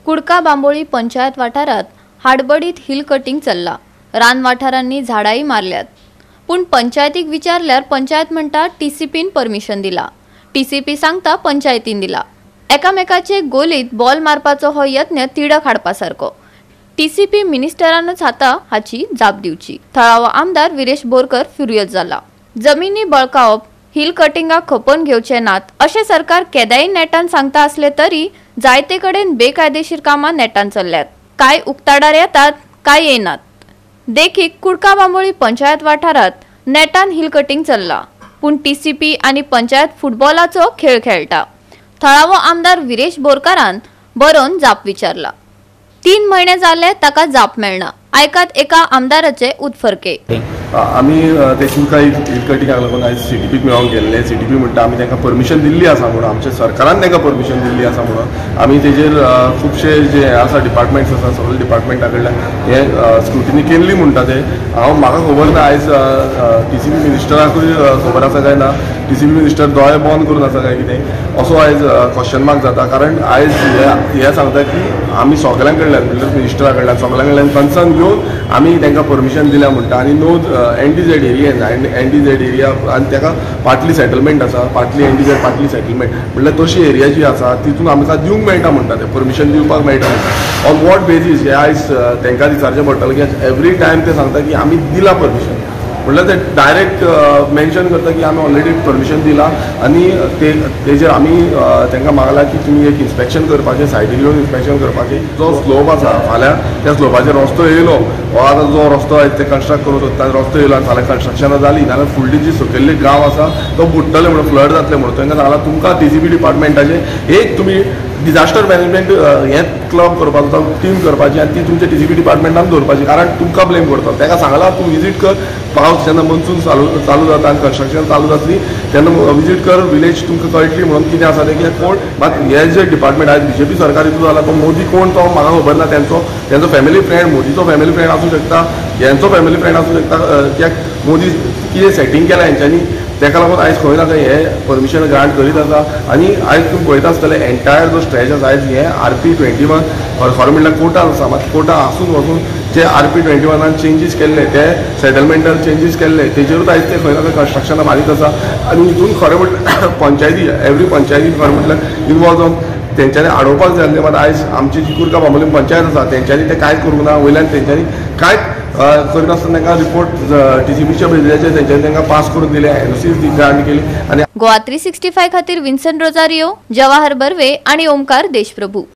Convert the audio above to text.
कुडका बांबोळी पंचायत वाठारात हाडबडीत hill cutting चल्ला। रान वाठारांनी झाडाई मारल्यात, पण पंचायतीक विचारल्यार पंचायत म्हणटा टीसीपीन परमिशन दिला। टीसीपी सांगता पंचायतीन दिला। एकामेकाचे गोलीत बॉल मारपाचो हो यत्न तिडक हाडपासारको। टीसीपी मिनिस्टरानच हाता हाची जाप दिवची। थळावो आमदार विरेश बोरकर फ्युरियस जाला। जमिनी बळकावप, हिल कटिंगाक खपोवन घेवचे नात अशें सरकार केदाय नेटान सांगता असले तरी जायते कडेन बेकायदेशीर कामां नेटान चल्ल्यात। काय उक्ताडार येतात, काय येनात। देखीक कुडका बांबोळी पंचायत वाठारात नेटान हिल कटिंग चल्ला, पण टीसीपी आनी पंचायत फुटबॉलाचो खेळ खेळटा। थळावो आमदार विरेश बोरकारान बरोवन जाप विचारला। 3 महिने जाले ताका जाप मेळना। आयकात एका आमदाराचे उतफर्के। आम्ही ते कुडका हिल कटिंगाक लागून आज सीटीपीक मेळोंक गेल्ले। सीटीपी म्हणटा आमी तांकां परमिशन दिल्ली आसा म्हणून, आमच्या सरकारान तांकां परमिशन दिल्ली आसा म्हणून आमी तेजेर खुबशे जे आसा डिपार्टमेंट्स आसा सगळे डिपार्टमेंटा कडल्यान हे स्क्रुटिनी केल्ली म्हणटा ते। म्हाका खबर ना आयज टीसीपी मिनिस्टराकूय खबर आसा काय ना, टीसीपी मिनिस्टर दोळे बंद करून आसा काय कितें असो आयज क्वेश्चन मार्क जाता। कारण आयज हे सांगता की आमी सगळ्यां कडल्यान म्हणल्यार मिनिस्टरा कडल्यान सगळ्यां कडल्यान कन्सर्न घेवन आमी तांकां परमिशन दिल्या म्हणटा। आनी नोंद एनडीझेड एरियेन एनडीझेड एरिया आनी ताका पार्टली सेटलमेंट आसा, पार्टली एनडीझेड पार्टली सेटलमेंट म्हणल्यार तशी एरिया जी आसा तितून आमकां दिवंक मेळटा म्हणटा ते परमिशन दिवपाक मेळटा। ऑन वॉट बेजीस हे आयज तांकां विचारचें पडटलें की एवरी टायम ते सांगता की आमी दिला परमिशन, म्हणल्यार ते डायरेक्ट मेन्शन करता की आमी ऑलरेडी परमिशन दिला। आनी तेजेर आमी तांकां मागला की तुमी एक इन्स्पेक्शन करपाचें, सायडीक येवन इन्स्पेक्शन करपाचें। जो स्लोप आसा फाल्यां त्या स्लोपाचेर रस्तो येयलो हो आतां जो रस्तो आयज ते कन्स्ट्रक्ट करूं सोदता रस्तो येयलो आनी फाल्यां कन्स्ट्रक्शनां जाली जाल्यार फुडली जी सकयल्ली गांव आसा तो बुडटले म्हणून, फ्लड जातले म्हणून तांकां सांगला तुमकां टीसीपी डिपार्टमेंटाचे एक तुमी डिजास्टर मॅनेजमेंट हें क्लब करपाचो, टीम करपाची आनी ती तुमच्या टीसीपी डिपार्टमेंटान दवरपाची। कारण तुमकां ब्लेम करता। ताका सांगला तूं विजीट कर, पावस जेन्ना मनसून चालू जाता आनी कन्स्ट्रक्शन चालू जातली तेन्ना विजीट कर, विलेज तुमकां कळटली म्हणून कितें आसा तें कोण। मात हे जे डिपार्टमेंट आयज बीजेपी सरकार हितून जाला तो मोदी कोण तो म्हाका खबर ना। तेंचो फॅमिली फ्रेंड, मोदीचो फॅमिली फ्रेंड आसूं शकता, हेंचो फॅमिली फ्रेंड आसूं शकता। कित्याक मोदी कितें सेटींग केलां हेंच्यांनी ताका लागून आयज खंय ना खंय हे परमिशन ग्रांट करीत आसा। आनी आयज तुमी पळयता आसतले एंटायर जो स्ट्रेच आसा आयज हे RP21 खरें म्हणल्यार कोर्टान आसा। मात कोर्टा आसून वचून जे RP21 चेंजीस केल्ले ते सेटलमेंटल चेंजीस केल्ले तेजेरूच आयज ते खंय ना खंय कन्स्ट्रक्शनां मारीत आसा। आनी हितून खरें म्हटल्यार पंचायती एवरी पंचायती खरें म्हटल्यार इनवॉल्व जावन तेंच्यांनी आडोवपाक जाय आसलें। मात आयज आमची जी कुडका बांबोळी पंचायत आसा तेंच्यांनी ते कांय करूंक ना। वयल्यान तेंच्यांनी कांयच करिनासतना तांकां रिपोर्ट टीसीपीच्या बेजिसाचेर तेंच्यांनी तांकां पास करून दिले, एनओसी ग्रांट केली। आनी गोवा 365 खातीर विन्सन रोजारियो, जवाहर बर्वे आनी ओमकार देशप्रभू।